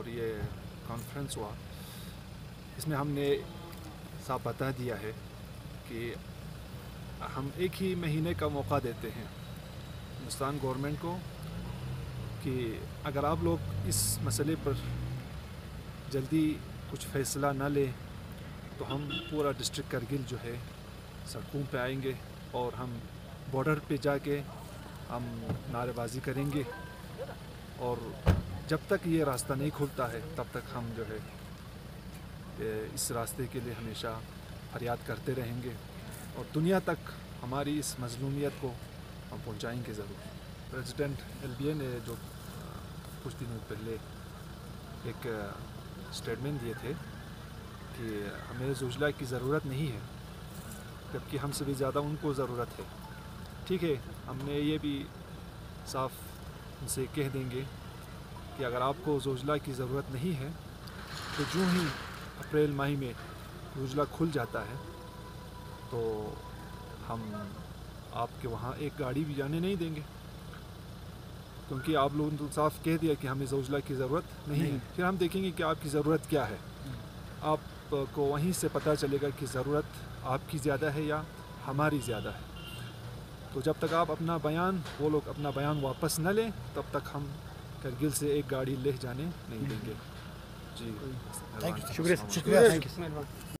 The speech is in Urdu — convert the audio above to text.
اور یہ کانفرنس ہوا، اس میں ہم نے صاف بتا دیا ہے کہ ہم ایک ہی مہینے کا موقع دیتے ہیں ہندوستان گورنمنٹ کو کہ اگر آپ لوگ اس مسئلے پر جلدی کچھ فیصلہ نہ لیں تو ہم پورا ڈسٹرکٹ کرگل جو ہے سڑکوں پہ آئیں گے اور ہم بارڈر پہ جا کے ہم نعرے بازی کریں گے، اور جب تک یہ راستہ نہیں کھلتا ہے تب تک ہم جو ہے اس راستے کے لیے ہمیشہ فریاد کرتے رہیں گے اور دنیا تک ہماری اس مظلومیت کو ہم پہنچائیں گے ضرور۔ پریزیڈنٹ LBA نے جو کچھ دنوں پہلے ایک اسٹیٹمنٹ دیے تھے کہ ہمیں زوجلا کی ضرورت نہیں ہے، جبکہ ہم سے بھی زیادہ ان کو ضرورت ہے۔ ٹھیک ہے، ہم نے یہ بھی صاف ان سے کہہ دیں گے کہ اگر آپ کو زوجلا کی ضرورت نہیں ہے تو جو ہی اپریل ماہ میں زوجلا کھل جاتا ہے تو ہم آپ کے وہاں ایک گاڑی بھی جانے نہیں دیں گے، کیونکہ آپ لوگوں نے تو صاف کہہ دیا کہ ہمیں زوجلا کی ضرورت نہیں ہے۔ پھر ہم دیکھیں گے کہ آپ کی ضرورت کیا ہے، آپ کو وہیں سے پتہ چلے گا کہ ضرورت آپ کی زیادہ ہے یا ہماری زیادہ ہے۔ تو جب تک آپ اپنا بیان، وہ لوگ اپنا بیان واپس نہ لیں تب تک ہم کرگل سے ایک گاڑی لے جانے نہیں دیں گے۔ جی، شکریہ۔